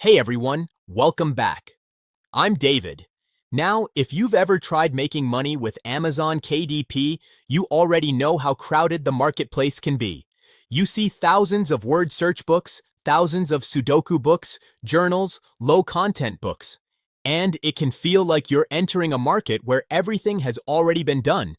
Hey everyone, welcome back. I'm David. Now, if you've ever tried making money with Amazon KDP, you already know how crowded the marketplace can be. You see thousands of word search books, thousands of Sudoku books, journals, low-content books. And it can feel like you're entering a market where everything has already been done.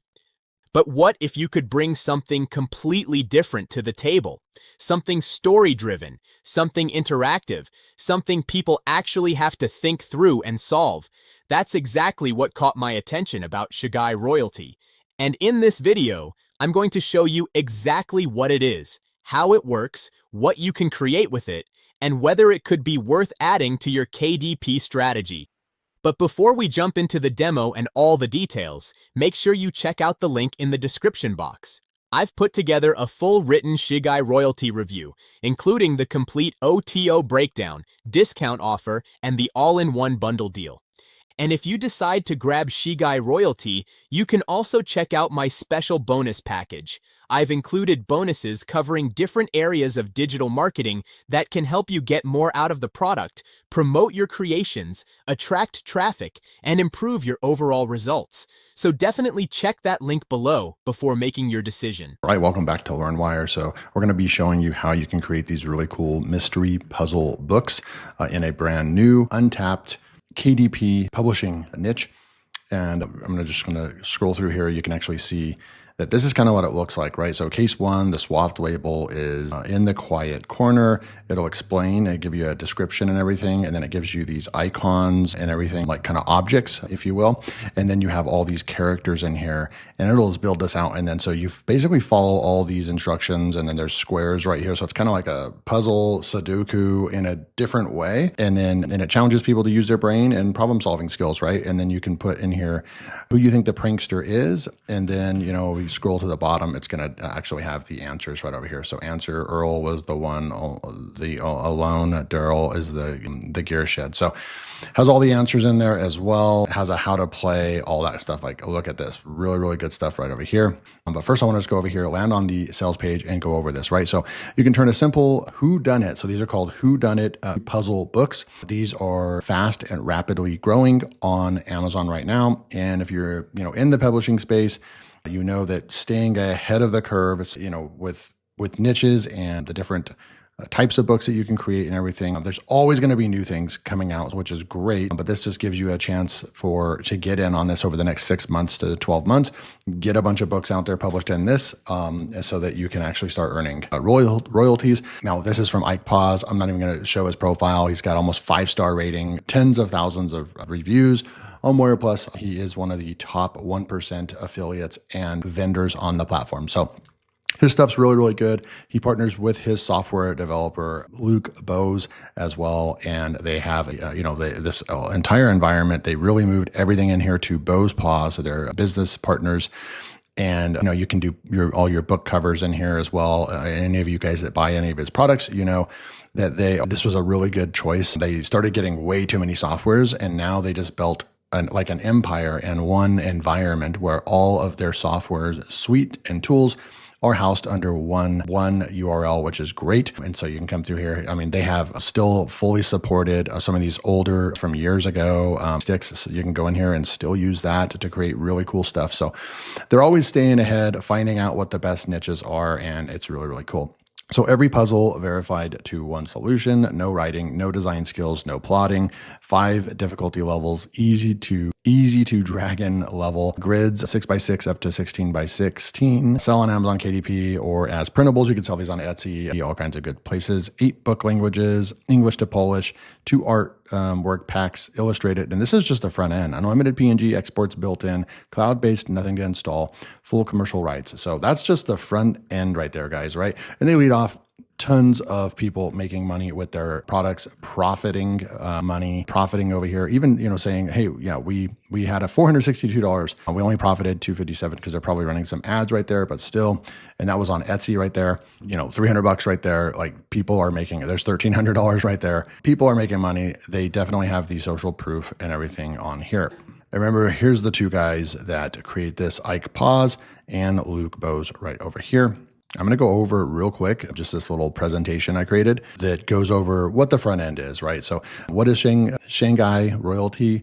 But what if you could bring something completely different to the table? Something story-driven, something interactive, something people actually have to think through and solve. That's exactly what caught my attention about Shigai Royalty. And in this video, I'm going to show you exactly what it is, how it works, what you can create with it, and whether it could be worth adding to your KDP strategy. But before we jump into the demo and all the details, make sure you check out the link in the description box. I've put together a full written Shigai royalty review, including the complete OTO breakdown, discount offer, and the all-in-one bundle deal. And if you decide to grab Shigai royalty, you can also check out my special bonus package. I've included bonuses covering different areas of digital marketing that can help you get more out of the product, promote your creations, attract traffic, and improve your overall results. So definitely check that link below before making your decision. All right, welcome back to LearnWire. So we're going to be showing you how you can create these really cool mystery puzzle books in a brand new, untapped KDP publishing niche. And I'm just going to scroll through here. You can actually see that this is kind of what it looks like, right? So case one, the swapped label is in the quiet corner. It'll explain, it'll give you a description and everything. And then it gives you these icons and everything, like kind of objects, if you will. And then you have all these characters in here and it'll just build this out. And then so you basically follow all these instructions and then there's squares right here. So it's kind of like a puzzle Sudoku in a different way. And it challenges people to use their brain and problem solving skills, right? And then you can put in here who you think the prankster is. And then, you know, we scroll to the bottom, it's going to actually have the answers right over here. So answer, Earl was the one, the alone, Daryl is the gear shed. So has all the answers in there as well, has a how to play, all that stuff. Like, look at this, really, really good stuff right over here. But first I want to just go over here, land on the sales page and go over this, right? So you can turn a simple whodunit. So these are called whodunit puzzle books. These are fast and rapidly growing on Amazon right now. And if you're, in the publishing space, you know that staying ahead of the curve, it's, with niches and the different types of books that you can create and everything, there's always going to be new things coming out, which is great. But this just gives you a chance to get in on this over the next 6 months to 12 months, get a bunch of books out there published in this so that you can actually start earning royalties. Now, this is from Ike Paz. I'm not even going to show his profile. He's got almost 5-star rating, tens of thousands of reviews on Warrior Plus. He is one of the top 1% affiliates and vendors on the platform. So his stuff's really, really good. He partners with his software developer, Luke Bose, as well. And they have, this entire environment. They really moved everything in here to Bose Paws. So they're business partners. And, you can do all your book covers in here as well. Any of you guys that buy any of his products, that this was a really good choice. They started getting way too many softwares, and now they just built like an empire and one environment where all of their software suite and tools are housed under one URL, which is great. And so you can come through here. I mean, they have still fully supported some of these older from years ago sticks. So you can go in here and still use that to create really cool stuff. So they're always staying ahead, finding out what the best niches are, and it's really, really cool. So every puzzle verified to one solution, no writing, no design skills, no plotting, 5 difficulty levels, easy to dragon level, grids 6x6 up to 16x16, sell on Amazon KDP or as printables. You can sell these on Etsy, all kinds of good places. 8 book languages, English to Polish, 2 art work packs, illustrated. And this is just the front end, unlimited PNG exports built in, cloud-based, nothing to install, full commercial rights. So that's just the front end right there, guys, right? And they lead off tons of people making money with their products, profiting over here, even, saying, hey, yeah, we had a $462. We only profited $257 because they're probably running some ads right there, but still, and that was on Etsy right there, $300 right there. Like, people are making, there's $1,300 right there. People are making money. They definitely have the social proof and everything on here. And remember, here's the two guys that create this, Ike Paz and Luke Bose right over here. I'm going to go over real quick, just this little presentation I created that goes over what the front end is, right? So what is Shigai royalty?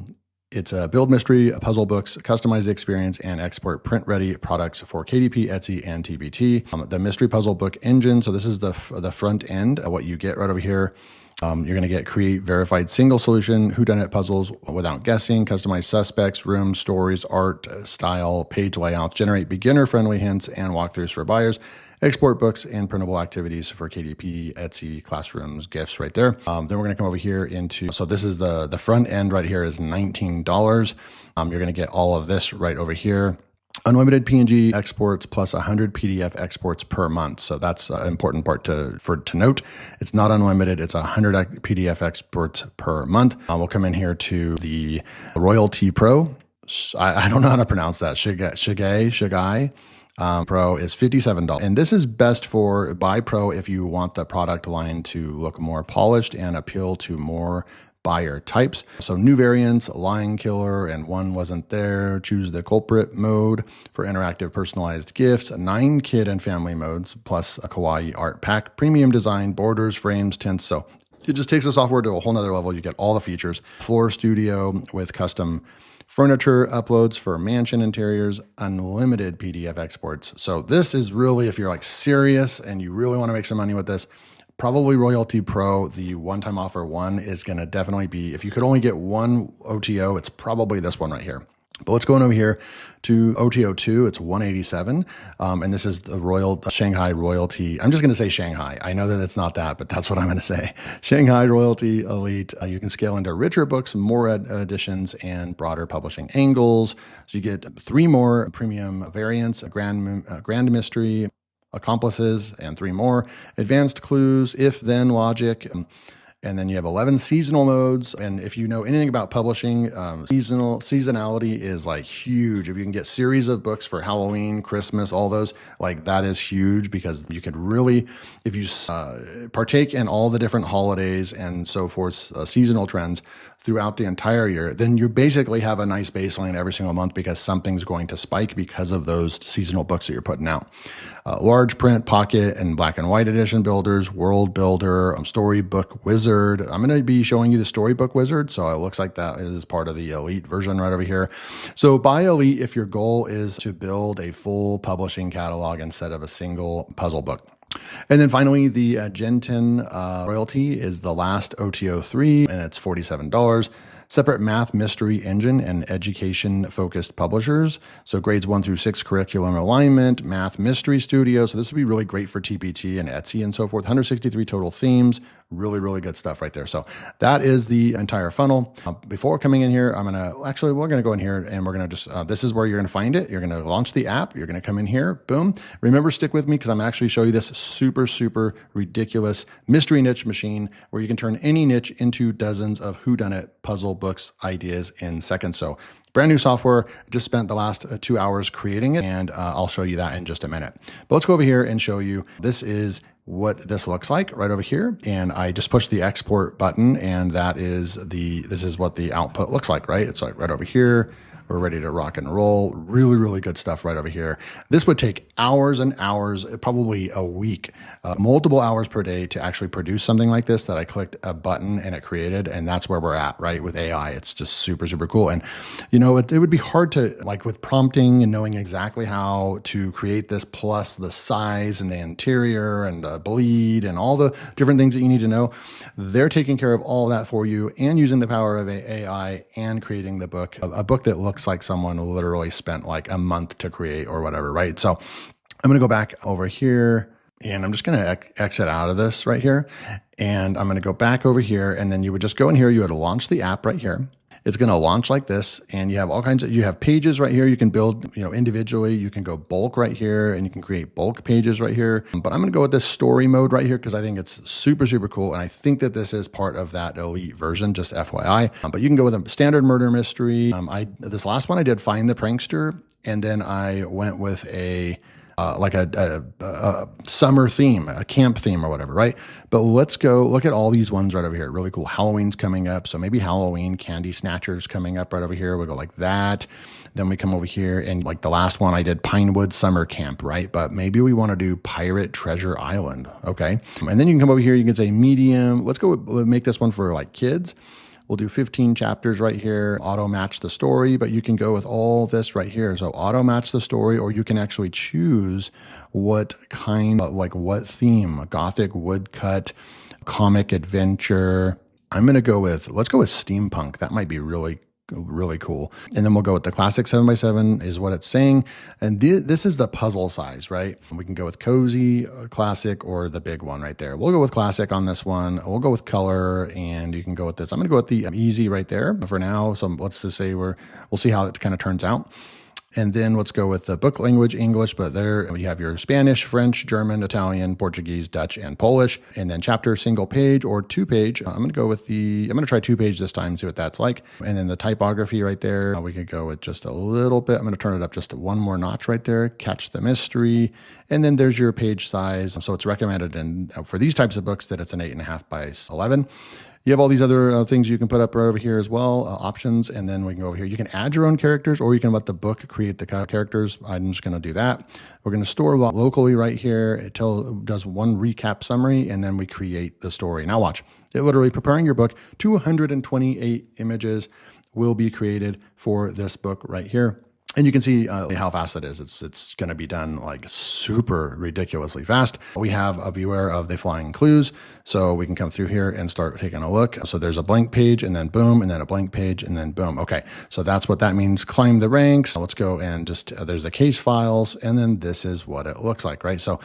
It's a build mystery, puzzle books, customize the experience, and export print-ready products for KDP, Etsy, and TBT. The mystery puzzle book engine. So this is the front end of what you get right over here. You're going to get create verified single solution, whodunit puzzles without guessing, customize suspects, rooms, stories, art, style, page layouts, generate beginner-friendly hints and walkthroughs for buyers, export books and printable activities for KDP, Etsy, classrooms, gifts right there. Then we're going to come over here into, so this is the front end right here is $19. You're going to get all of this right over here. Unlimited PNG exports plus 100 PDF exports per month. So that's an important part to note. It's not unlimited. It's 100 PDF exports per month. We'll come in here to the Royalty Pro. I don't know how to pronounce that. Shigai. Pro is $57. And this is best for buy Pro if you want the product line to look more polished and appeal to more buyer types. So new variants, Lion Killer, and one wasn't there. Choose the culprit mode for interactive personalized gifts, 9 kid and family modes, plus a kawaii art pack, premium design, borders, frames, tints. So it just takes the software to a whole nother level. You get all the features. Floor studio with custom furniture uploads for mansion interiors, unlimited PDF exports. So this is really, if you're like serious and you really want to make some money with this, probably Royalty Pro, the one-time offer one is going to definitely be, if you could only get one OTO, it's probably this one right here. But let's go on over here to OTO 2. It's $187. And this is the Shanghai Royalty. I'm just going to say Shanghai. I know that it's not that, but that's what I'm going to say. Shanghai Royalty Elite. You can scale into richer books, more editions, and broader publishing angles. So you get 3 more premium variants, a grand mystery, accomplices, and 3 more advanced clues, if then logic. And then you have 11 seasonal modes. And if you know anything about publishing, seasonality is like huge. If you can get series of books for Halloween, Christmas, all those, like that is huge, because you could really, if you partake in all the different holidays and so forth, seasonal trends throughout the entire year, then you basically have a nice baseline every single month, because something's going to spike because of those seasonal books that you're putting out. Large print, pocket, and black and white edition builders, world builder, storybook wizard. I'm going to be showing you the storybook wizard. So it looks like that is part of the elite version right over here. So buy elite if your goal is to build a full publishing catalog instead of a single puzzle book. And then finally, the Gen 10 royalty is the last OTO 3, and it's $47. Separate math mystery engine and education-focused publishers. So grades 1 through 6 curriculum alignment, math mystery studio. So this would be really great for TPT and Etsy and so forth. 163 total themes. Really, really good stuff right there. So that is the entire funnel. Before coming in here, we're going to go in here and we're going to just, this is where you're going to find it. You're going to launch the app. You're going to come in here. Boom. Remember, stick with me, because I'm actually show you this super, super ridiculous mystery niche machine where you can turn any niche into dozens of whodunit puzzle books ideas in seconds. So brand new software. Just spent the last 2 hours creating it, and I'll show you that in just a minute. But let's go over here and show you. This is what this looks like right over here. And I just pushed the export button, and this is what the output looks like, right? It's like right over here. We're ready to rock and roll. Really, really good stuff right over here. This would take hours and hours, probably a week, multiple hours per day to actually produce something like this that I clicked a button and it created. And that's where we're at, right? With AI, it's just super, super cool. And, you know, it would be hard to, like with prompting and knowing exactly how to create this, plus the size and the interior and the bleed and all the different things that you need to know. They're taking care of all that for you and using the power of AI and creating the book, a book that looks like someone literally spent like a month to create or whatever, right? So I'm going to go back over here, and I'm just going to exit out of this right here. And I'm going to go back over here, and then you would just go in here. You would launch the app right here. It's going to launch like this, and you have all kinds of, you have pages right here. You can build, individually. You can go bulk right here, and you can create bulk pages right here. But I'm going to go with this story mode right here, because I think it's super, super cool. And I think that this is part of that elite version, just FYI. But you can go with a standard murder mystery. This last one I did Find the Prankster, and then I went with a a summer theme, a camp theme or whatever, right? But let's go look at all these ones right over here. Really cool. Halloween's coming up. So maybe Halloween candy snatchers coming up right over here. We'll go like that. Then we come over here and like the last one I did Pinewood Summer Camp, right? But maybe we want to do Pirate Treasure Island. Okay. And then you can come over here. You can say medium. Let's go make this one for like kids. We'll do 15 chapters right here, auto match the story, but you can go with all this right here. So auto match the story, or you can actually choose what kind of, like what theme, Gothic, woodcut, comic adventure. I'm going to go with, let's go with steampunk. That might be really cool. And then we'll go with the classic 7x7 is what it's saying. And this is the puzzle size, right? We can go with cozy, classic, or the big one right there. We'll go with classic on this one. We'll go with color, and you can go with this. I'm going to go with the easy right there for now. So let's just say we'll see how it kind of turns out. And then let's go with the book language, English, but there you have your Spanish, French, German, Italian, Portuguese, Dutch, and Polish. And then chapter, single page or 2-page. I'm going to go with I'm going to try 2-page this time, see what that's like. And then the typography right there, we could go with just a little bit. I'm going to turn it up just one more notch right there, catch the mystery. And then there's your page size. So it's recommended for these types of books that it's an 8.5 by 11. You have all these other things you can put up right over here as well, options, and then we can go over here. You can add your own characters, or you can let the book create the characters. I'm just going to do that. We're going to store locally right here. It does one recap summary, and then we create the story. Now watch. It literally preparing your book. 228 images will be created for this book right here. And you can see how fast it is. It's going to be done like super ridiculously fast. We have a beware of the flying clues. So we can come through here and start taking a look. So there's a blank page and then boom, and then a blank page and then boom. Okay, so that's what that means. Climb the ranks. Let's go and just, there's the case files. And then this is what it looks like, right? So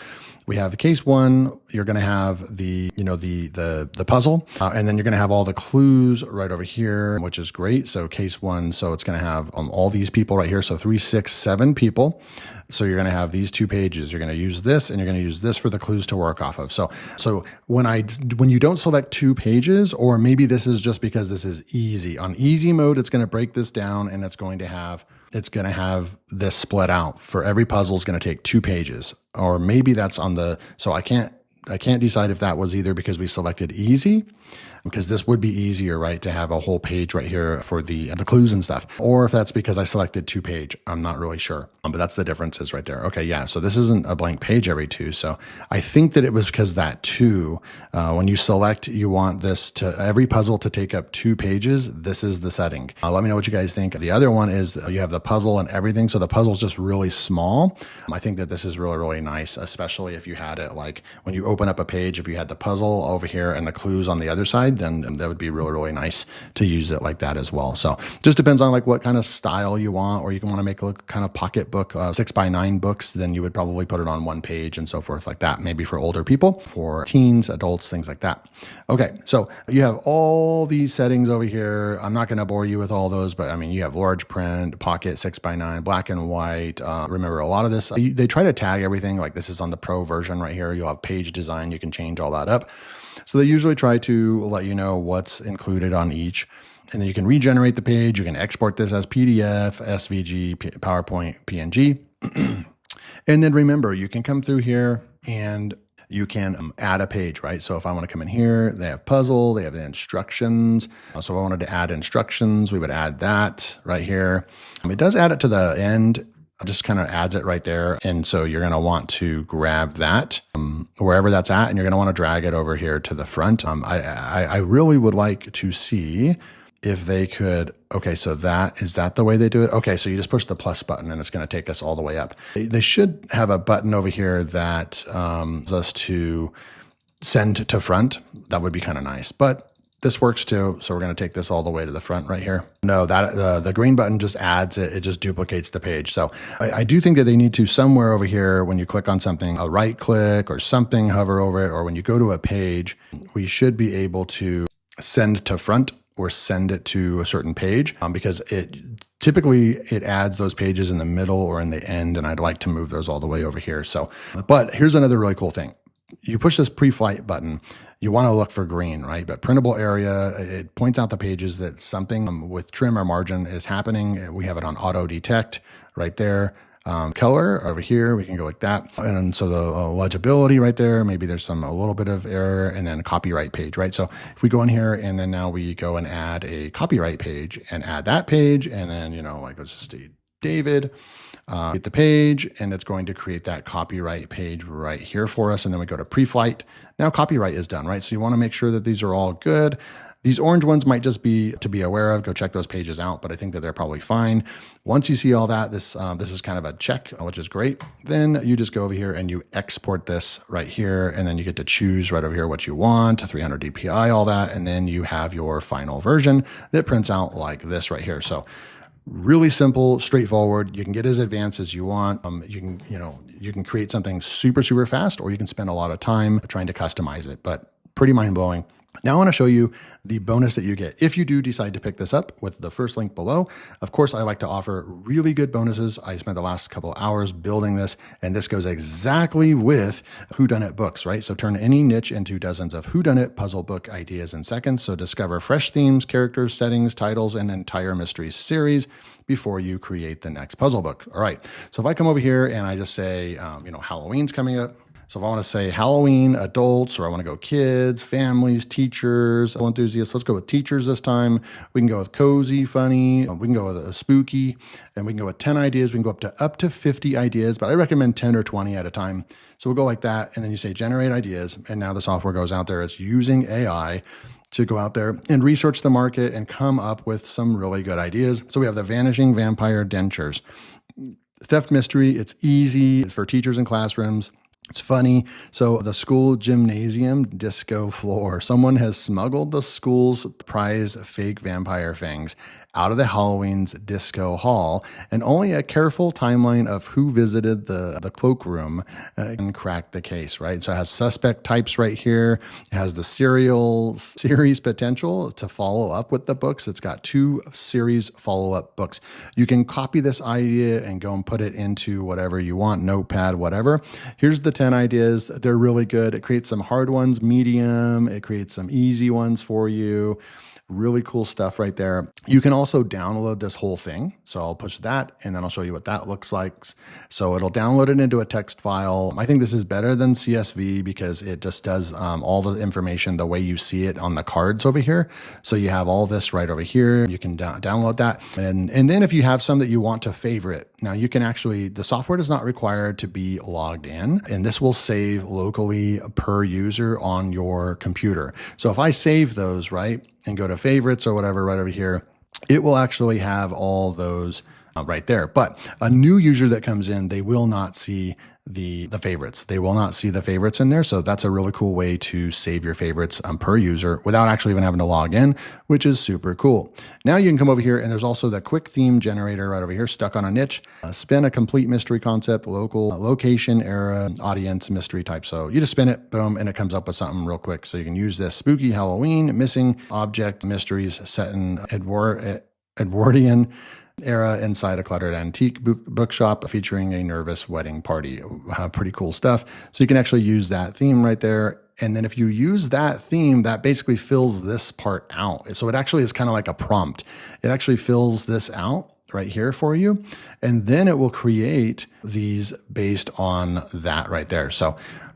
we have case one, you're going to have the puzzle, and then you're going to have all the clues right over here, which is great. So case one, so it's going to have all these people right here. So 3, 6, 7 people. So you're going to have these 2 pages. You're going to use this, and you're going to use this for the clues to work off of. So when you don't select 2 pages, or maybe this is just because this is easy. On easy mode, it's going to break this down, and it's going to have this split out. For every puzzle is going to take 2 pages, or maybe that's on so I can't decide if that was either because we selected easy, because this would be easier, right, to have a whole page right here for the clues and stuff, or if that's because I selected 2-page. I'm not really sure, but that's the differences right there. Okay, yeah, so this isn't a blank page every 2. So I think that it was because that 2, when you select, you want every puzzle to take up 2 pages. This is the setting. Let me know what you guys think. The other one is you have the puzzle and everything. So the puzzle's just really small. I think that this is really, really nice, especially if you had it like when you open up a page, if you had the puzzle over here and the clues on the other side, then that would be really, really nice to use it like that as well. So just depends on like what kind of style you want, or you can want to make a kind of pocket book, 6x9 books, then you would probably put it on 1 page and so forth like that. Maybe for older people, for teens, adults, things like that. Okay, so you have all these settings over here. I'm not going to bore you with all those, but I mean, you have large print, pocket, 6x9, black and white. Remember, a lot of this, they try to tag everything. Like this is on the pro version right here. You'll have page design. You can change all that up. So they usually try to let you know what's included on each. And then you can regenerate the page. You can export this as PDF, SVG, PowerPoint, PNG. And then remember, you can come through here and you can add a page, right? So if I want to come in here, they have puzzle, they have the instructions. So if I wanted to add instructions, we would add that right here. It does add it to the end. Just kind of adds it right there. And so you're going to want to grab that wherever that's at, and you're going to want to drag it over here to the front. I really would like to see if they could, okay, so is that the way they do it? Okay, so you just push the plus button and it's going to take us all the way up. They should have a button over here that allows us to send to front. That would be kind of nice, but this works too. So we're going to take this all the way to the front right here. No, that the green button just adds it. It just duplicates the page. So I do think that they need to somewhere over here, when you click on something, a right click or something, hover over it, or when you go to a page, we should be able to send to front or send it to a certain page, because it typically adds those pages in the middle or in the end. And I'd like to move those all the way over here. So, but here's another really cool thing. You push this pre-flight button, you want to look for green, right? But printable area, it points out the pages that something with trim or margin is happening. We have it on auto detect right there. color over here. We can go like that. And so the legibility right there, maybe there's a little bit of error, and then copyright page, right? So if we go in here and then now we go and add a copyright page and add that page, and then, like let's just say David, get the page, and it's going to create that copyright page right here for us. And then we go to pre-flight. Now copyright is done, right? So you want to make sure that these are all good. These orange ones might just be to be aware of. Go check those pages out, but I think that they're probably fine. Once you see all that, this is kind of a check, which is great. Then you just go over here and you export this right here, and then you get to choose right over here what you want, 300 DPI, all that, and then you have your final version that prints out like this right here. So really simple, straightforward. You can get as advanced as you want. You can create something super, super fast, or you can spend a lot of time trying to customize it, but pretty mind-blowing. Now I want to show you the bonus that you get if you do decide to pick this up with the first link below. Of course, I like to offer really good bonuses. I spent the last couple of hours building this, and this goes exactly with whodunit books, right? So turn any niche into dozens of whodunit puzzle book ideas in seconds. So discover fresh themes, characters, settings, titles, and entire mysteries series before you create the next puzzle book. All right. So if I come over here and I just say, Halloween's coming up. So if I want to say Halloween, adults, or I want to go kids, families, teachers, enthusiasts, let's go with teachers this time. We can go with cozy, funny. We can go with a spooky, and we can go with 10 ideas. We can go up to 50 ideas, but I recommend 10 or 20 at a time. So we'll go like that. And then you say generate ideas. And now the software goes out there. It's using AI to go out there and research the market and come up with some really good ideas. So we have the vanishing vampire dentures. Theft mystery. It's easy for teachers in classrooms. It's funny. So the school gymnasium disco floor. Someone has smuggled the school's prize fake vampire fangs out of the Halloween's disco hall, and only a careful timeline of who visited the cloakroom can crack the case, right? So it has suspect types right here. It has the series potential to follow up with the books. It's got 2 series follow-up books. You can copy this idea and go and put it into whatever you want, notepad, whatever. Here's the 10 ideas. They're really good. It creates some hard ones, medium. It creates some easy ones for you. Really cool stuff right there. You can also download this whole thing. So I'll push that, and then I'll show you what that looks like. So it'll download it into a text file. I think this is better than CSV because it just does all the information the way you see it on the cards over here. So you have all this right over here. You can download that. And then if you have some that you want to favorite, now you can actually, the software is not required to be logged in, and this will save locally per user on your computer. So if I save those, right, and go to favorites or whatever right over here, it will actually have all those right there. But a new user that comes in, they will not see the favorites. They will not see the favorites in there. So that's a really cool way to save your favorites per user without actually even having to log in, which is super cool. Now you can come over here, and there's also the quick theme generator right over here, stuck on a niche, spin a complete mystery concept, local, location, era, audience, mystery type. So you just spin it, boom, and it comes up with something real quick. So you can use this spooky Halloween, missing object, mysteries set in Edwardian era inside a cluttered antique bookshop featuring a nervous wedding party. Pretty cool stuff. So you can actually use that theme right there. And then if you use that theme, that basically fills this part out. So it actually is kind of like a prompt. It actually fills this out right here for you. And then it will create these based on that right there. So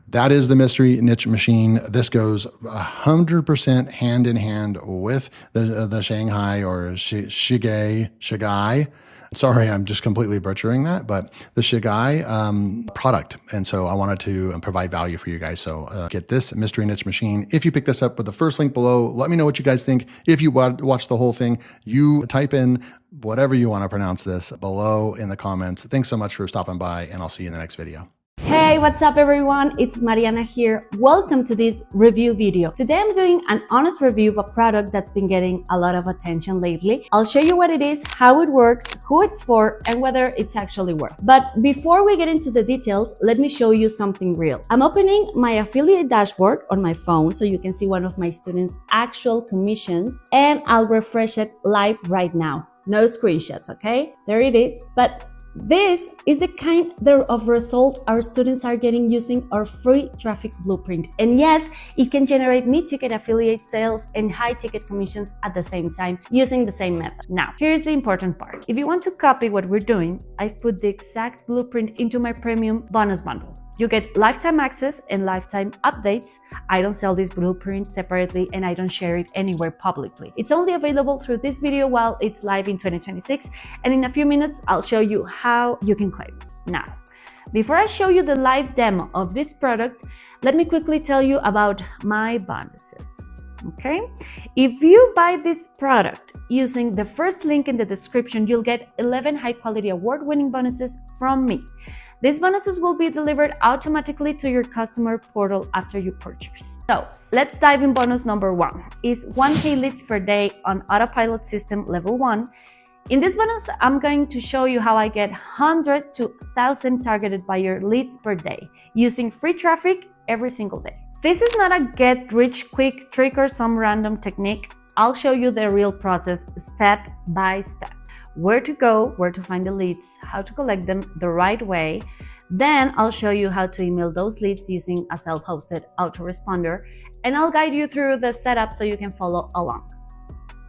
that is the Mystery Niche Machine. This goes 100% hand in hand with the Shanghai or Shigai. Sorry, I'm just completely butchering that, but the Shigai product. And so I wanted to provide value for you guys. So get this Mystery Niche Machine. If you pick this up with the first link below, let me know what you guys think. If you watch the whole thing, you type in whatever you want to pronounce this below in the comments. Thanks so much for stopping by, and I'll see you in the next video. Hey, what's up everyone? It's Mariana here. Welcome to this review video. Today I'm doing an honest review of a product that's been getting a lot of attention lately. I'll show you what it is, how it works, who it's for, and whether it's actually worth. But before we get into the details, let me show you something real. I'm opening my affiliate dashboard on my phone so you can see one of my students' actual commissions, and I'll refresh it live right now. No screenshots, okay? There it is. But This is the kind of results our students are getting using our free traffic blueprint. And yes, it can generate mid-ticket affiliate sales and high-ticket commissions at the same time using the same method. Now, here's the important part. If you want to copy what we're doing, I've put the exact blueprint into my premium bonus bundle. You get lifetime access and lifetime updates. I don't sell this blueprint separately and I don't share it anywhere publicly. It's only available through this video while it's live in 2026, and in a few minutes I'll show you how you can claim it. Now, before I show you the live demo of this product, let me quickly tell you about my bonuses. Okay? If you buy this product using the first link in the description, you'll get 11 high-quality award-winning bonuses from me. These bonuses will be delivered automatically to your customer portal after you purchase. So let's dive in. Bonus number 1 is 1K leads per day on autopilot system level 1. In this bonus, I'm going to show you how I get 100 to 1,000 targeted buyer leads per day using free traffic every single day. This is not a get-rich-quick trick or some random technique. I'll show you the real process step by step. Where to go, where to find the leads, how to collect them the right way. Then I'll show you how to email those leads using a self-hosted autoresponder, and I'll guide you through the setup so you can follow along.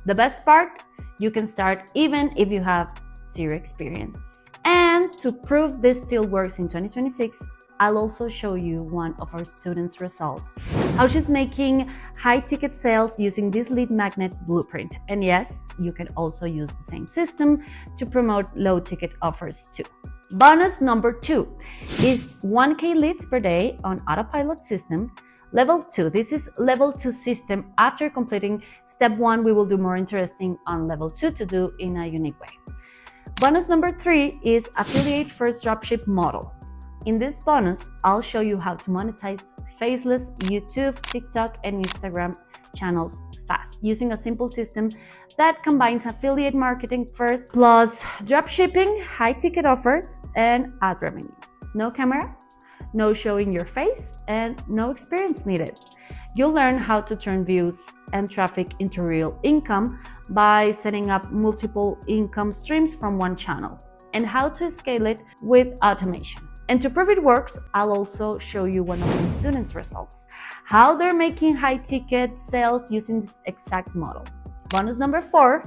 The best part, you can start even if you have zero experience. And to prove this still works in 2026, I'll also show you one of our students' results, how she's making high-ticket sales using this lead magnet blueprint. And yes, you can also use the same system to promote low-ticket offers too. Bonus number 2 is 1K leads per day on autopilot system. Level 2, this is level 2 system. After completing step 1, we will do more interesting on level 2 to do in a unique way. Bonus number 3 is affiliate first dropship model. In this bonus, I'll show you how to monetize faceless YouTube, TikTok, and Instagram channels fast using a simple system that combines affiliate marketing first plus dropshipping, high-ticket offers, and ad revenue. No camera, no showing your face, and no experience needed. You'll learn how to turn views and traffic into real income by setting up multiple income streams from one channel, and how to scale it with automation. And to prove it works, I'll also show you one of my students' results, how they're making high-ticket sales using this exact model. Bonus number 4,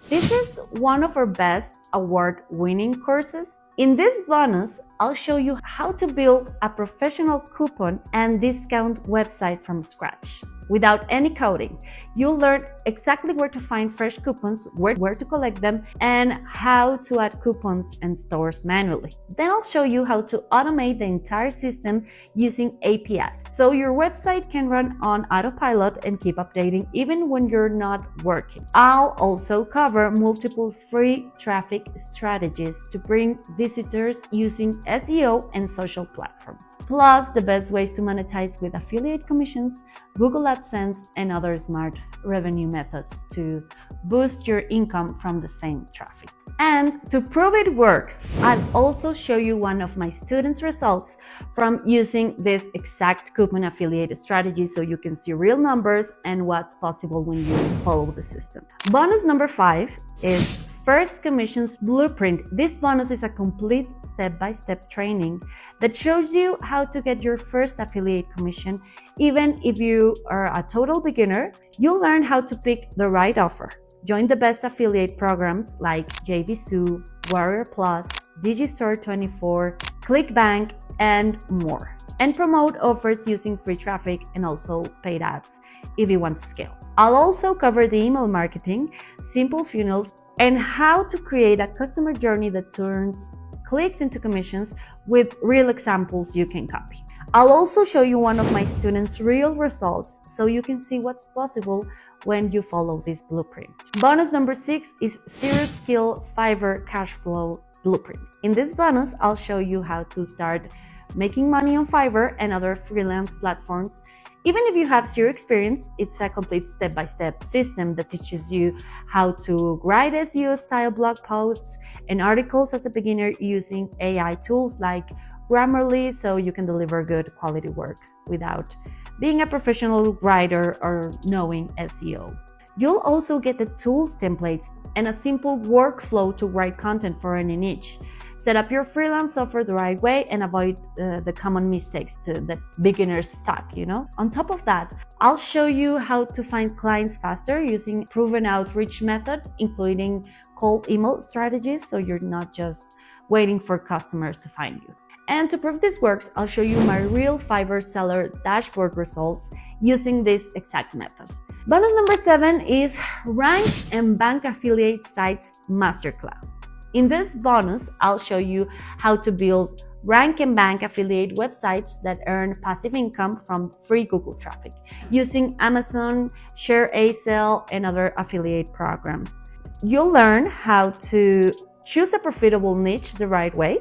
this is one of our best award-winning courses. In this bonus, I'll show you how to build a professional coupon and discount website from scratch. Without any coding, you'll learn exactly where to find fresh coupons, where to collect them, and how to add coupons and stores manually. Then I'll show you how to automate the entire system using API, so your website can run on autopilot and keep updating even when you're not working. I'll also cover multiple free traffic strategies to bring visitors using SEO and social platforms, plus the best ways to monetize with affiliate commissions, Google AdSense, and other smart revenue methods to boost your income from the same traffic. And to prove it works, I'll also show you one of my students' results from using this exact coupon affiliate strategy so you can see real numbers and what's possible when you follow the system. Bonus number 5 is First Commissions Blueprint. This bonus is a complete step-by-step training that shows you how to get your first affiliate commission. Even if you are a total beginner, you'll learn how to pick the right offer. Join the best affiliate programs like JVSU, Warrior Plus, Digistore24, ClickBank, and more. And promote offers using free traffic and also paid ads if you want to scale. I'll also cover the email marketing, simple funnels, and how to create a customer journey that turns clicks into commissions with real examples you can copy. I'll also show you one of my students' real results so you can see what's possible when you follow this blueprint. Bonus number 6 is Zero Skill Fiverr Cash Flow Blueprint. In this bonus, I'll show you how to start making money on Fiverr and other freelance platforms. Even if you have zero experience, it's a complete step-by-step system that teaches you how to write SEO-style blog posts and articles as a beginner using AI tools like Grammarly, so you can deliver good quality work without being a professional writer or knowing SEO. You'll also get the tools templates and a simple workflow to write content for any niche. Set up your freelance software the right way and avoid the common mistakes that beginners stuck, On top of that, I'll show you how to find clients faster using proven outreach method, including cold email strategies, so you're not just waiting for customers to find you. And to prove this works, I'll show you my real Fiverr seller dashboard results using this exact method. Bonus number 7 is Rank and Bank Affiliate Sites Masterclass. In this bonus, I'll show you how to build rank and bank affiliate websites that earn passive income from free Google traffic using Amazon, ShareASale, and other affiliate programs. You'll learn how to choose a profitable niche the right way,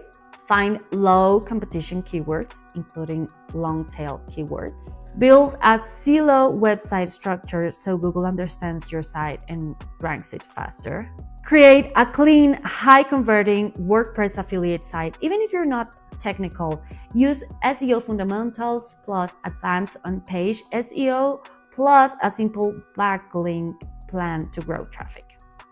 find low competition keywords, including long tail keywords, build a silo website structure so Google understands your site and ranks it faster, create a clean, high converting WordPress affiliate site. Even if you're not technical, use SEO fundamentals plus advanced on-page SEO plus a simple backlink plan to grow traffic.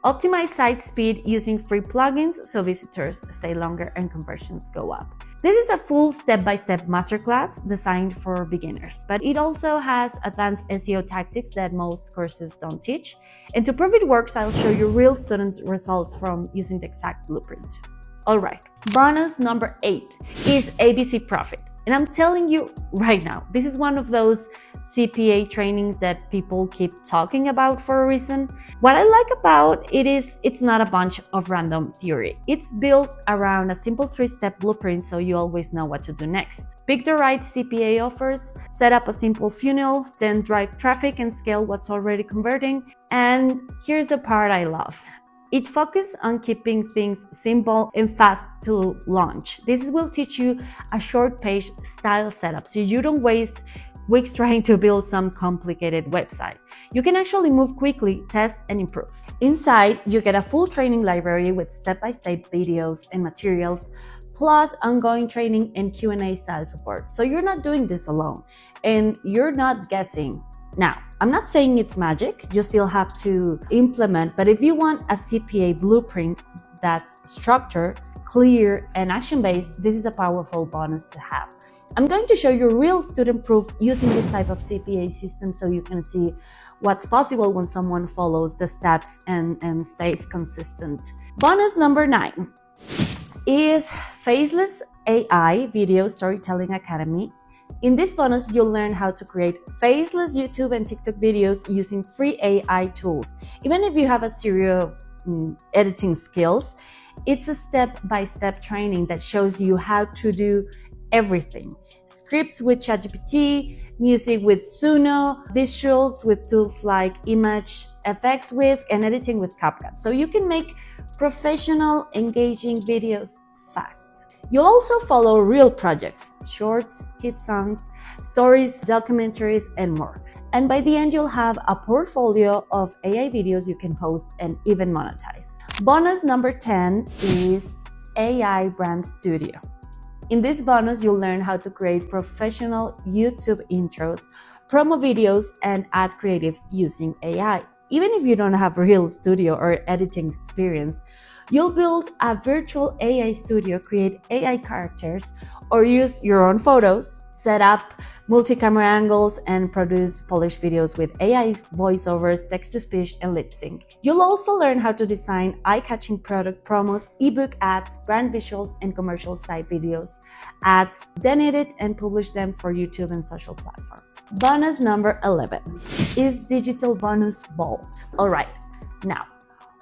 Optimize site speed using free plugins so visitors stay longer and conversions go up. This is a full step-by-step masterclass designed for beginners, but it also has advanced SEO tactics that most courses don't teach. And to prove it works, I'll show you real student results from using the exact blueprint. All right, bonus number 8 is ABC Profit. And I'm telling you right now, this is one of those CPA trainings that people keep talking about for a reason. What I like about it is it's not a bunch of random theory. It's built around a simple 3-step blueprint so you always know what to do next. Pick the right CPA offers, set up a simple funnel, then drive traffic and scale what's already converting. And here's the part I love. It focuses on keeping things simple and fast to launch. This will teach you a short page style setup so you don't waste weeks trying to build some complicated website. You can actually move quickly, test, and improve. Inside, you get a full training library with step-by-step videos and materials, plus ongoing training and Q&A style support. So you're not doing this alone, and you're not guessing. Now, I'm not saying it's magic, you still have to implement, but if you want a CPA blueprint that's structured, clear, and action-based, this is a powerful bonus to have. I'm going to show you real student proof using this type of CPA system so you can see what's possible when someone follows the steps and stays consistent. Bonus number 9 is Faceless AI Video Storytelling Academy. In this bonus, you'll learn how to create faceless YouTube and TikTok videos using free AI tools. Even if you have a stereo editing skills, it's a step-by-step training that shows you how to do everything. Scripts with ChatGPT, music with Suno, visuals with tools like Image, FX Whisk, and editing with CapCut. So you can make professional, engaging videos fast. You'll also follow real projects, shorts, hit songs, stories, documentaries, and more. And by the end, you'll have a portfolio of AI videos you can post and even monetize. Bonus number 10 is AI Brand Studio. In this bonus, you'll learn how to create professional YouTube intros, promo videos, and ad creatives using AI. Even if you don't have real studio or editing experience, you'll build a virtual AI studio, create AI characters, or use your own photos, set up multi-camera angles, and produce polished videos with AI voiceovers, text-to-speech, and lip-sync. You'll also learn how to design eye-catching product promos, ebook ads, brand visuals, and commercial site videos, ads, then edit and publish them for YouTube and social platforms. Bonus number 11 is Digital Bonus Vault. All right, now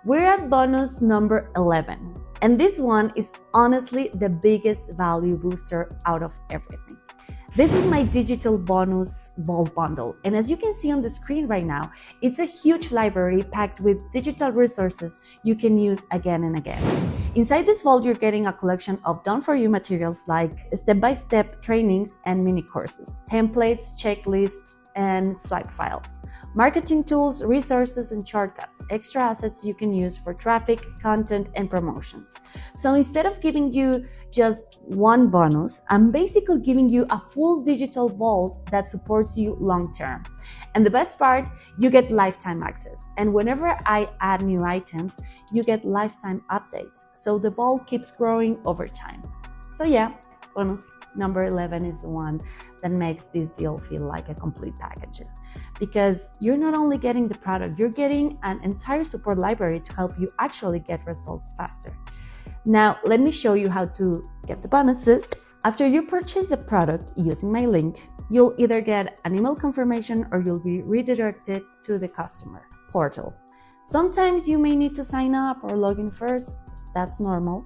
we're at bonus number 11, and this one is honestly the biggest value booster out of everything. This is my Digital Bonus Vault bundle, and as you can see on the screen right now, it's a huge library packed with digital resources you can use again and again. Inside this vault, you're getting a collection of done-for-you materials like step-by-step trainings and mini courses, templates, checklists, and swipe files, marketing tools, resources, and shortcuts, extra assets you can use for traffic, content, and promotions. So instead of giving you just one bonus, I'm basically giving you a full digital vault that supports you long term. And the best part, you get lifetime access. And whenever I add new items, you get lifetime updates. So the vault keeps growing over time. So yeah, bonus number 11 is the one that makes this deal feel like a complete package. Because you're not only getting the product, you're getting an entire support library to help you actually get results faster. Now, let me show you how to get the bonuses. After you purchase a product using my link, you'll either get an email confirmation or you'll be redirected to the customer portal. Sometimes you may need to sign up or log in first. That's normal.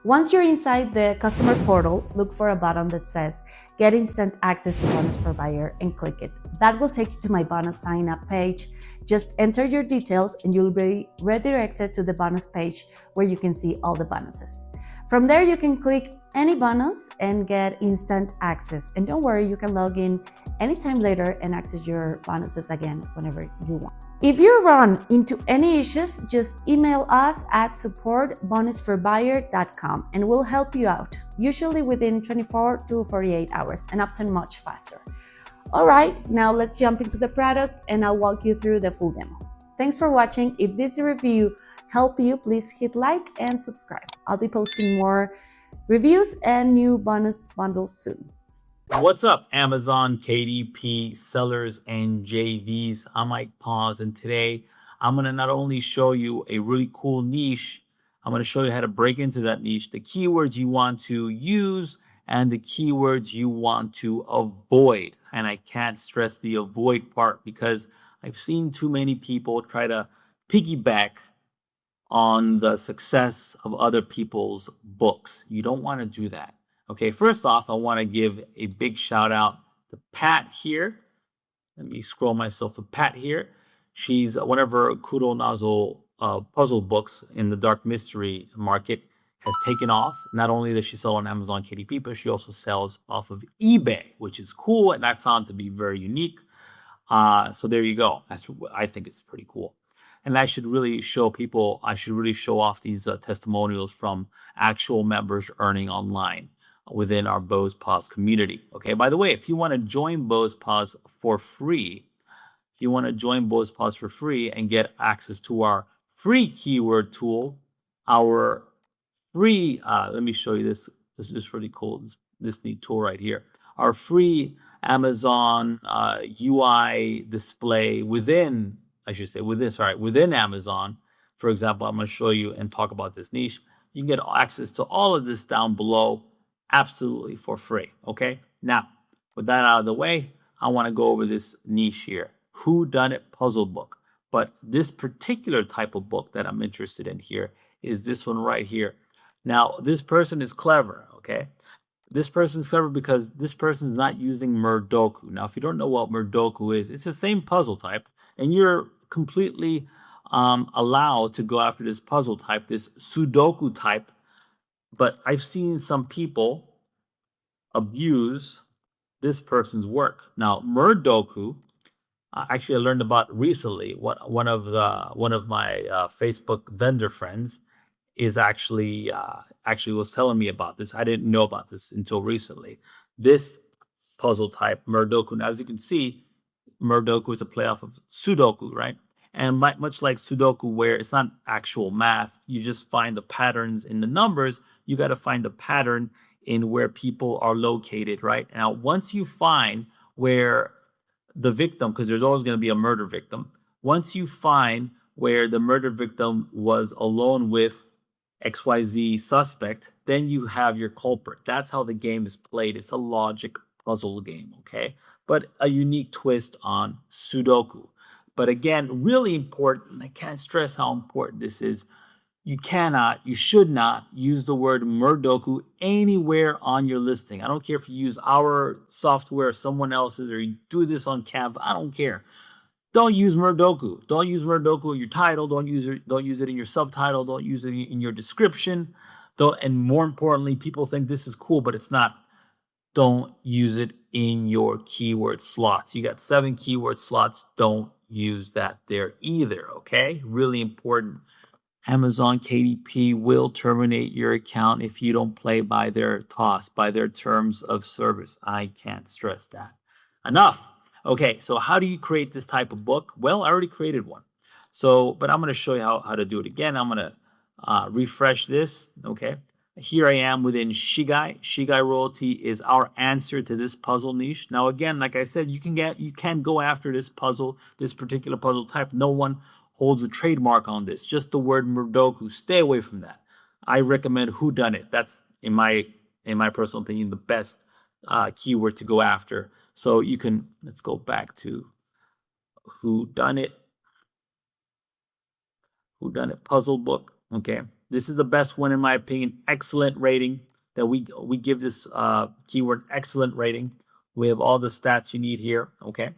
Once you're inside the customer portal, look for a button that says Get Instant Access to Bonus for Buyer and click it. That will take you to my bonus sign up page. Just enter your details and you'll be redirected to the bonus page where you can see all the bonuses. From there, you can click any bonus and get instant access. And don't worry, you can log in anytime later and access your bonuses again whenever you want. If you run into any issues, just email us at support@bonusforbuyer.com and we'll help you out, usually within 24 to 48 hours and often much faster. All right, now let's jump into the product and I'll walk you through the full demo. Thanks for watching. If this review helped you, please hit like and subscribe. I'll be posting more reviews and new bonus bundles soon. What's up, Amazon KDP sellers and JVs? I'm Mike Paz, and today I'm going to not only show you a really cool niche, I'm going to show you how to break into that niche, the keywords you want to use, and the keywords you want to avoid. And I can't stress the avoid part because I've seen too many people try to piggyback on the success of other people's books. You don't want to do that. Okay, first off, I want to give a big shout out to Pat here. Let me scroll myself to Pat here. She's one of her Kudo Nozzle puzzle books in the dark mystery market has taken off. Not only does she sell on Amazon KDP, but she also sells off of eBay, which is cool and I found to be very unique. So there you go. I think it's pretty cool. And I should really show people, I should really show off these testimonials from actual members earning online within our Bo's Pause community. Okay, by the way, if you want to join Bo's Pause for free, and get access to our free keyword tool, our free, let me show you this. This is really cool. This neat tool right here. Our free Amazon UI display within Amazon. For example, I'm going to show you and talk about this niche. You can get access to all of this down below absolutely for free. Okay, now with that out of the way, I want to go over this niche here, whodunit puzzle book. But this particular type of book that I'm interested in here is this one right here. Now this person is clever. Okay, this person's clever because this person's not using Murdoku. Now if you don't know what Murdoku is, it's the same puzzle type and you're completely allowed to go after this puzzle type, this Sudoku type. But I've seen some people abuse this person's work. Now, Murdoku, actually, I learned about recently. One of my Facebook vendor friends is actually was telling me about this. I didn't know about this until recently. This puzzle type, Murdoku. Now, as you can see, Murdoku is a playoff of Sudoku, right? And much like Sudoku, where it's not actual math, you just find the patterns in the numbers. You got to find the pattern in where people are located, right? Now, once you find where the victim, because there's always going to be a murder victim, once you find where the murder victim was alone with XYZ suspect, then you have your culprit. That's how the game is played. It's a logic puzzle game, okay? But a unique twist on Sudoku. But again, really important, I can't stress how important this is. You should not use the word Murdoku anywhere on your listing. I don't care if you use our software or someone else's, or you do this on Canva. I don't care. Don't use Murdoku. Don't use Murdoku in your title. Don't use it in your subtitle. Don't use it in your description. And more importantly, people think this is cool, but it's not. don't use it in your keyword slots. You got 7 keyword slots. Don't use that there either. Okay. Really important. Amazon KDP will terminate your account if you don't play by their TOS, by their terms of service. I can't stress that enough. Okay, so how do you create this type of book? Well, I already created one. So, but I'm going to show you how to do it again. I'm going to refresh this. Okay, here I am within Shigai. Shigai royalty is our answer to this puzzle niche. Now, again, like I said, you can go after this puzzle, this particular puzzle type. No one holds a trademark on this. Just the word Murdoku. Stay away from that. I recommend whodunit. That's in my personal opinion the best keyword to go after. So you can, let's go back to whodunit puzzle book. Okay, this is the best one in my opinion. Excellent rating that we give this keyword excellent rating. We have all the stats you need here. Okay,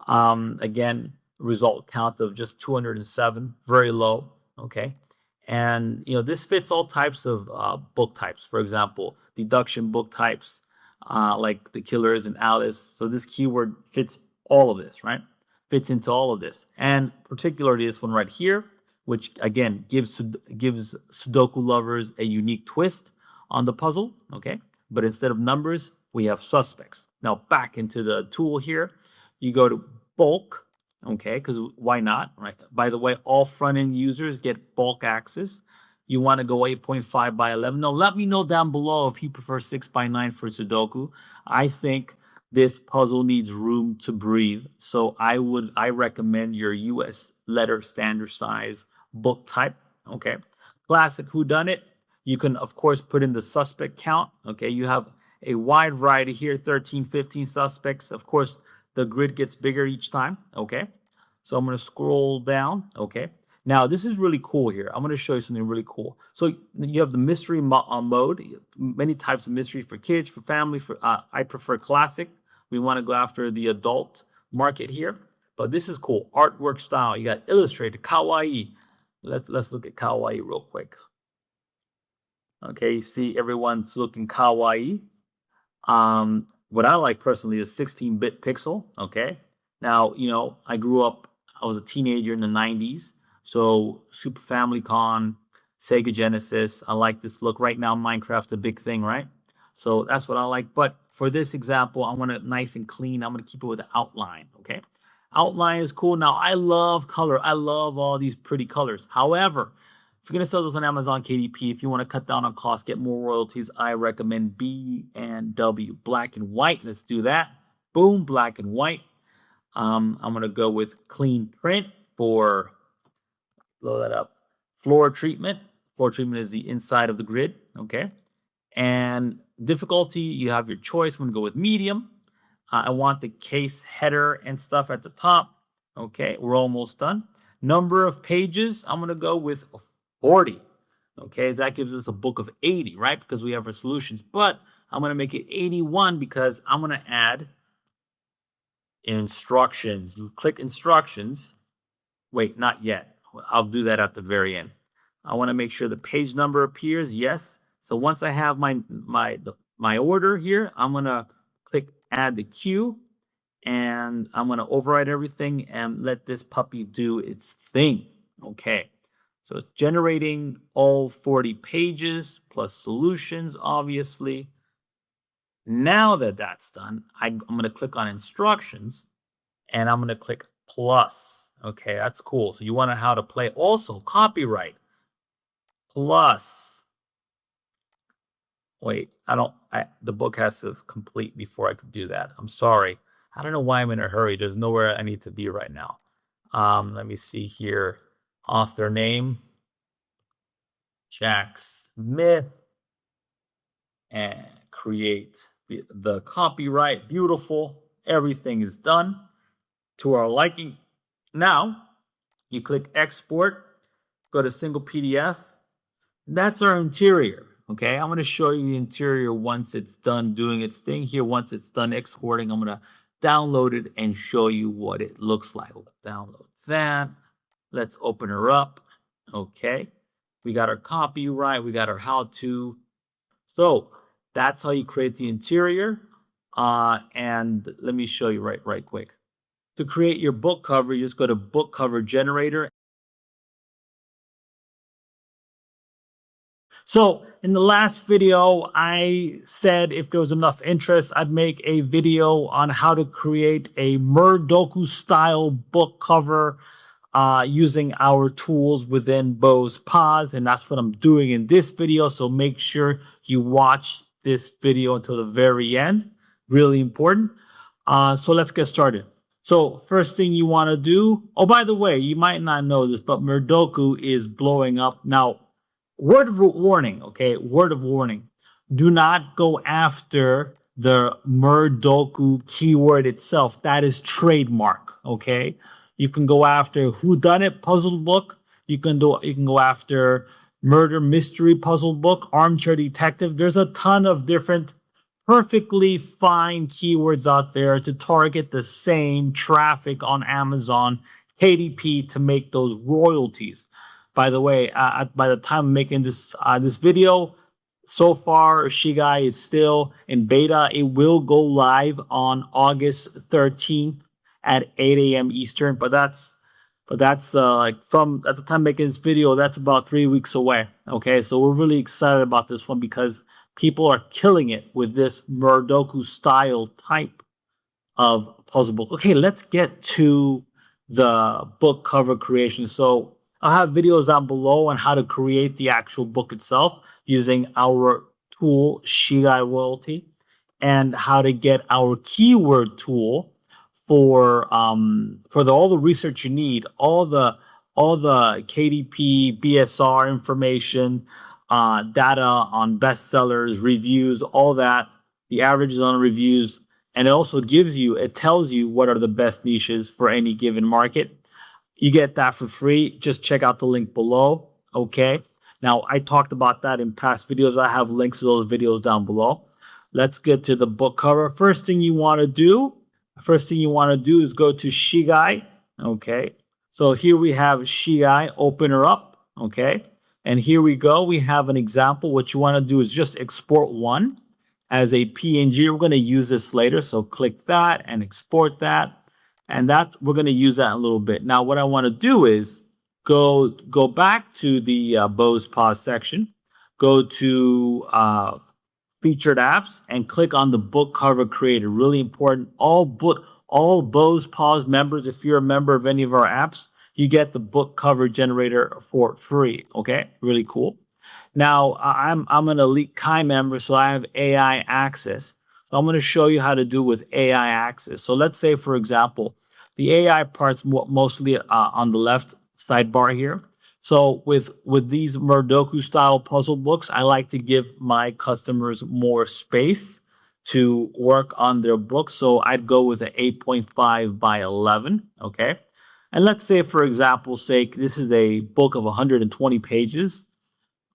again, result count of just 207, very low. Okay, and this fits all types of book types. For example, deduction book types like the Killers and Alice. So this keyword fits all of this, right? Fits into all of this, and particularly this one right here, which again gives Sudoku lovers a unique twist on the puzzle. Okay, but instead of numbers, we have suspects. Now back into the tool here, you go to bulk. Okay, because why not, right? By the way, all front-end users get bulk access. You want to go 8.5 by 11. Now, let me know down below if you prefer 6 by 9 for Sudoku. I think this puzzle needs room to breathe. So I recommend your US letter standard size book type. Okay, classic whodunit. You can, of course, put in the suspect count. Okay, you have a wide variety here, 13, 15 suspects. Of course, the grid gets bigger each time. Okay, so I'm going to scroll down. Okay, now this is really cool here. I'm going to show you something really cool. So you have the mystery mode, many types of mystery for kids, for family. For I prefer classic. We want to go after the adult market here, but this is cool. Artwork style. You got illustrated, kawaii. Let's look at kawaii real quick. Okay, you see everyone's looking kawaii. What I like personally is 16-bit pixel. Okay, now I grew up. I was a teenager in the 90s, so Super Famicom, Sega Genesis. I like this look. Right now, Minecraft's a big thing, right? So that's what I like. But for this example, I want it nice and clean. I'm going to keep it with the outline. Okay, outline is cool. Now I love color. I love all these pretty colors. However, if you're going to sell this on Amazon KDP, if you want to cut down on cost, get more royalties, I recommend B&W, black and white. Let's do that. Boom, black and white. I'm going to go with clean print for, blow that up, floor treatment. Floor treatment is the inside of the grid, okay? And difficulty, you have your choice. I'm going to go with medium. I want the case header and stuff at the top. Okay, we're almost done. Number of pages, I'm going to go with 40. Okay, that gives us a book of 80, right? Because we have our solutions. But I'm going to make it 81 because I'm going to add instructions. You click instructions. Wait, not yet. I'll do that at the very end. I want to make sure the page number appears. Yes. So once I have my order here, I'm going to click add the queue. And I'm going to override everything and let this puppy do its thing. Okay. So it's generating all 40 pages plus solutions, obviously. Now that that's done, I'm going to click on instructions and I'm going to click plus. Okay, that's cool. So you want to how to play. Also, copyright plus. Wait, the book has to complete before I could do that. I'm sorry. I don't know why I'm in a hurry. There's nowhere I need to be right now. Let me see here. Author name, Jack Smith, and create the copyright. Beautiful. Everything is done to our liking. Now, you click export, go to single PDF. That's our interior. Okay, I'm going to show you the interior once it's done doing its thing here. Once it's done exporting, I'm going to download it and show you what it looks like. We'll download that. Let's open her up. Okay, we got our copyright, we got our how-to. So that's how you create the interior. And let me show you right quick. To create your book cover, you just go to book cover generator. So in the last video, I said if there was enough interest, I'd make a video on how to create a Murdoku style book cover using our tools within Bose Pause. And that's what I'm doing in this video. So make sure you watch this video until the very end. Really important. So let's get started. So first thing you want to do, oh, by the way, you might not know this, but Murdoku is blowing up. Now, word of warning, okay? Word of warning. Do not go after the Murdoku keyword itself. That is trademark, okay? You can go after whodunit puzzle book. You can go after murder mystery puzzle book, armchair detective. There's a ton of different perfectly fine keywords out there to target the same traffic on Amazon KDP to make those royalties. By the way, by the time I'm making this this video, so far Shigai is still in beta. It will go live on August 13th at 8 a.m. Eastern, but that's like from at the time making this video, that's about 3 weeks away. Okay, so we're really excited about this one because people are killing it with this Murdoku style type of puzzle book. Okay, let's get to the book cover creation. So I'll have videos down below on how to create the actual book itself using our tool Shigai Royalty, and how to get our keyword tool for all the research you need, all the KDP, BSR information, data on bestsellers, reviews, all that, the averages on reviews, and it tells you what are the best niches for any given market. You get that for free. Just check out the link below. Okay. Now, I talked about that in past videos. I have links to those videos down below. Let's get to the book cover. First thing you want to do is go to Shigai. Okay. So here we have Shigai. Open her up. Okay. And here we go. We have an example. What you want to do is just export one as a PNG. We're going to use this later. So click that and export that. And we're going to use that in a little bit. Now, what I want to do is go back to the Bose Pause section, go to featured apps, and click on the book cover creator. Really important. All Bose Pause members, if you're a member of any of our apps, you get the book cover generator for free. Okay, really cool. Now, I'm an Elite Kai member, so I have AI access. So I'm going to show you how to do with AI access. So let's say, for example, the AI part's mostly on the left sidebar here. So with these Murdoku style puzzle books, I like to give my customers more space to work on their book. So I'd go with an 8.5 by 11. Okay. And let's say, for example's sake, this is a book of 120 pages.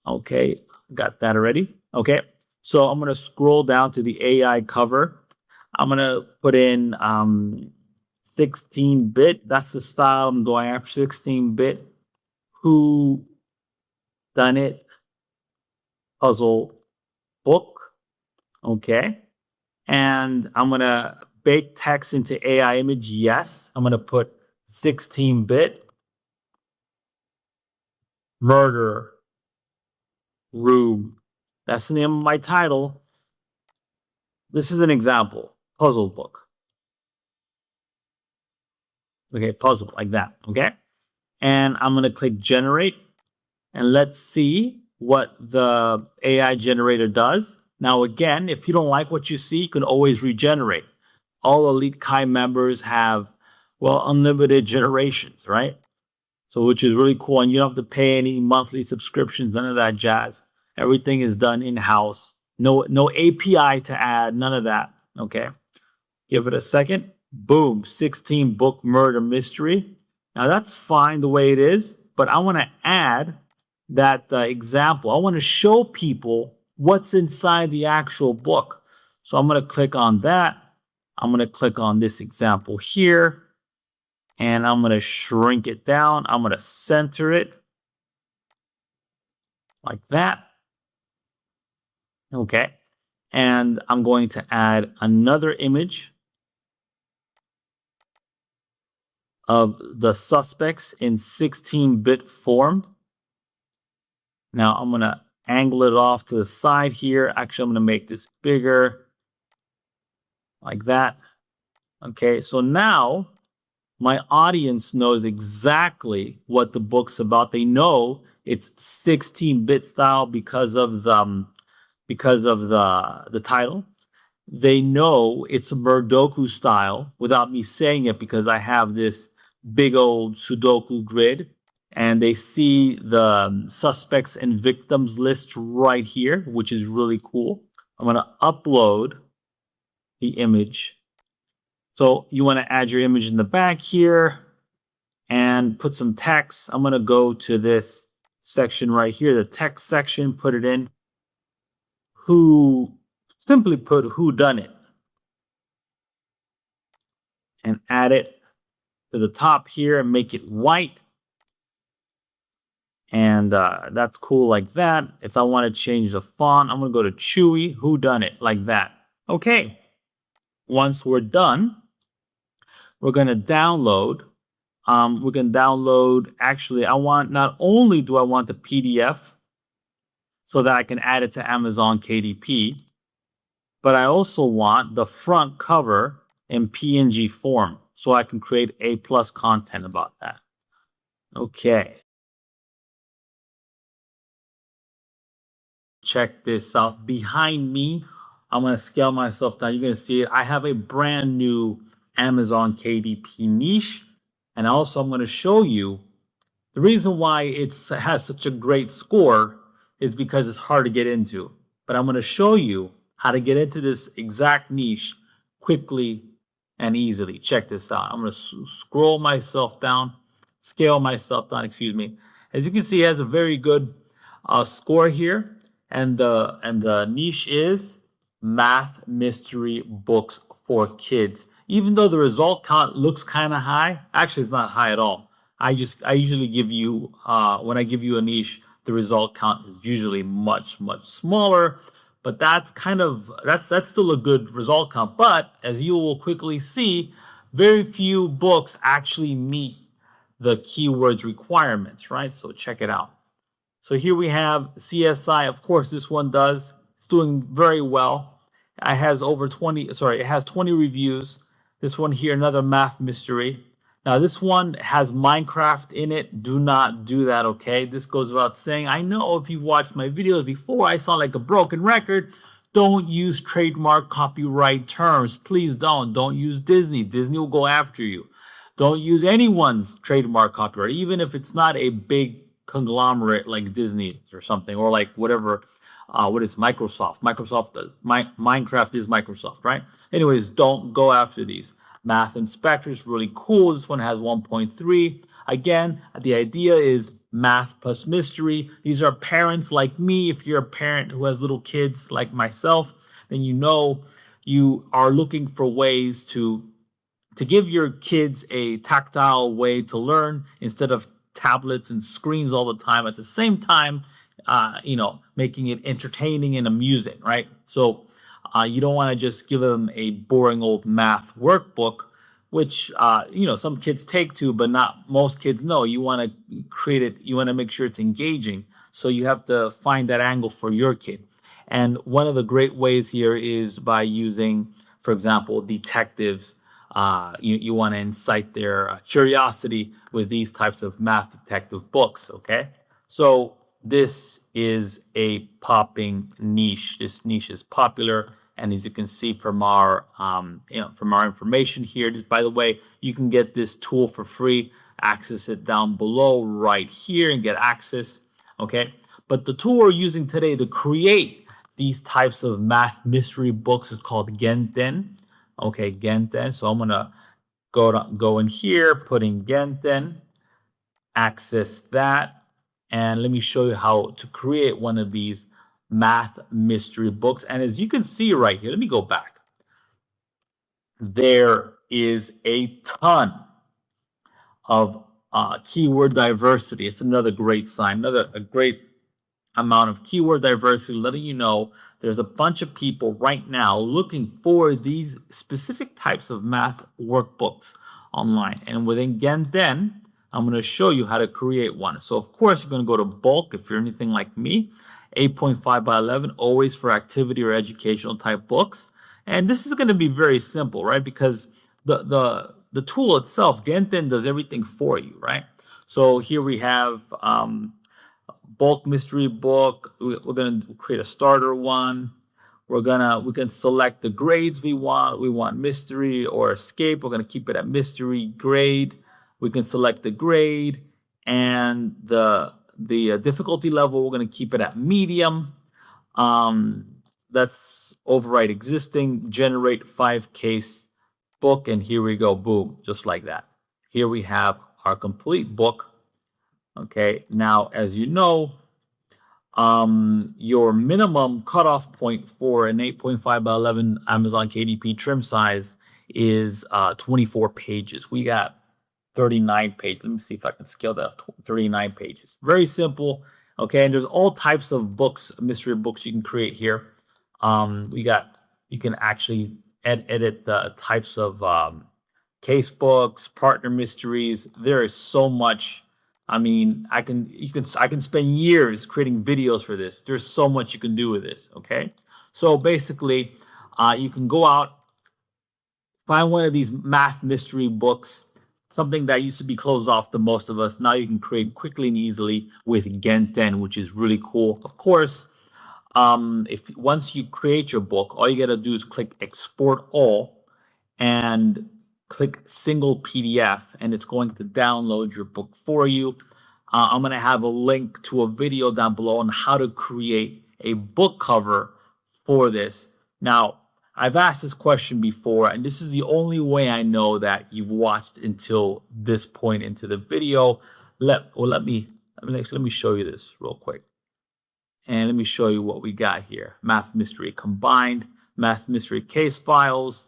Okay, got that already. Okay, so I'm going to scroll down to the AI cover. I'm going to put in 16-bit. That's the style I'm going after, 16-bit. Who done it? Puzzle book. Okay, and I'm going to bake text into AI image. Yes, I'm going to put 16-bit murder room. That's the name of my title. This is an example. Puzzle book. Okay, puzzle like that. Okay. And I'm going to click generate. And let's see what the AI generator does. Now, again, if you don't like what you see, you can always regenerate. All Elite Kai members have, well, unlimited generations, right? So, which is really cool. And you don't have to pay any monthly subscriptions, none of that jazz. Everything is done in-house. No API to add, none of that. Okay. Give it a second. Boom, 16 book murder mystery. Now that's fine the way it is, but I want to add that example. I want to show people what's inside the actual book. So I'm going to click on that. I'm going to click on this example here, and I'm going to shrink it down. I'm going to center it like that. Okay. And I'm going to add another image of the suspects in 16-bit form. Now I'm going to angle it off to the side here. Actually, I'm going to make this bigger like that. Okay, so now my audience knows exactly what the book's about. They know it's 16-bit style because of the title. They know it's a Murdoku style without me saying it because I have this big old Sudoku grid, and they see the suspects and victims list right here, which is really cool. I'm going to upload the image. So you want to add your image in the back here and put some text. I'm going to go to this section right here, the text section, put it in. Simply put, who done it, and add it to the top here and make it white. And that's cool like that. If I want to change the font, I'm going to go to Chewy, who done it, like that. Okay. Once we're done, we're going to download. Actually, not only do I want the PDF so that I can add it to Amazon KDP, but I also want the front cover in PNG form so I can create A+ content about that. Okay. Check this out. Behind me, I'm going to scale myself down. You're going to see it. I have a brand new Amazon KDP niche. And also I'm going to show you the reason why it has such a great score is because it's hard to get into. But I'm going to show you how to get into this exact niche quickly and easily. Check this out. I'm going to scale myself down, excuse me. As you can see, it has a very good score here. And the niche is math mystery books for kids. Even though the result count looks kind of high, actually it's not high at all. I usually give you when I give you a niche, the result count is usually much smaller. But that's still a good result count. But as you will quickly see, very few books actually meet the keywords requirements, right? So check it out. So here we have CSI. Of course, this one does. It's doing very well. It has 20 reviews. This one here, another math mystery. Now, this one has Minecraft in it. Do not do that, okay? This goes without saying. I know if you've watched my videos before, I sound like a broken record. Don't use trademark copyright terms. Please don't. Don't use Disney. Disney will go after you. Don't use anyone's trademark copyright, even if it's not a big conglomerate like Disney or something, or like whatever. What is Microsoft? Minecraft is Microsoft, right? Anyways, don't go after these. Math Inspector is really cool. This one has 1.3. Again, the idea is math plus mystery. These are parents like me. If you're a parent who has little kids like myself, then you know you are looking for ways to give your kids a tactile way to learn instead of tablets and screens all the time. At the same time, making it entertaining and amusing, right? So you don't want to just give them a boring old math workbook, which some kids take to, but not most kids know. You want to create it. You want to make sure it's engaging. So you have to find that angle for your kid. And one of the great ways here is by using, for example, detectives. You want to incite their curiosity with these types of math detective books, okay? So this is a popping niche. This niche is popular, and as you can see from our information here, just by the way, you can get this tool for free. Access it down below right here and get access, okay? But the tool we're using today to create these types of math mystery books is called Genten. Okay, Genten. So I'm gonna go in here, put in Genten, access that, and let me show you how to create one of these math mystery books. And as you can see right here, let me go back. There is a ton of keyword diversity. It's another great sign, a great amount of keyword diversity, letting you know there's a bunch of people right now looking for these specific types of math workbooks online. And within Genten, I'm going to show you how to create one. So of course, you're going to go to bulk if you're anything like me, 8.5 by 11, always for activity or educational type books. And this is going to be very simple, right? Because the tool itself, Genten, does everything for you, right? So here we have bulk mystery book. We're going to create a starter one. We can select the grades we want. We want mystery or escape. We're going to keep it at mystery grade. We can select the grade and the difficulty level. We're going to keep it at medium. Let's overwrite existing, generate 5-case book, and here we go. Boom, just like that. Here we have our complete book. Okay, now as you know, your minimum cutoff point for an 8.5 by 11 Amazon KDP trim size is 24 pages. We got 39 pages. Let me see if I can scale that up. 39 pages. Very simple. Okay, and there's all types of books, mystery books you can create here. You can actually edit the types of case books, partner mysteries. There is so much. I mean, I can spend years creating videos for this. There's so much you can do with this. Okay, so basically, you can go out, find one of these math mystery books, something that used to be closed off to most of us. Now you can create quickly and easily with Genten, which is really cool. Of course, if once you create your book, all you gotta do is click Export All and click Single PDF, and it's going to download your book for you. I'm going to have a link to a video down below on how to create a book cover for this. Now, I've asked this question before, and this is the only way I know that you've watched until this point into the video. Let me show you this real quick. And let me show you what we got here. Math Mystery Combined, Math Mystery Case Files.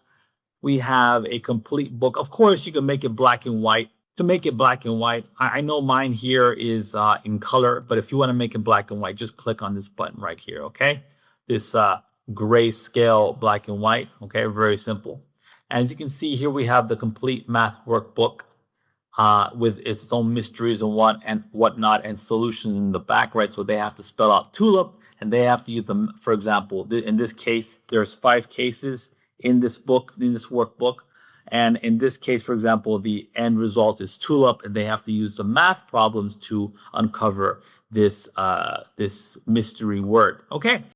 We have a complete book. Of course, you can make it black and white. To make it black and white, I know mine here is in color, but if you want to make it black and white, just click on this button right here, okay? This grayscale black and white, okay? Very simple. As you can see here, we have the complete math workbook with its own mysteries and whatnot and solutions in the back, right? So they have to spell out tulip, and they have to use them. For example, in this case, there's 5 cases in this book, in this workbook. And in this case, for example, the end result is tulip, and they have to use the math problems to uncover this mystery word. Okay,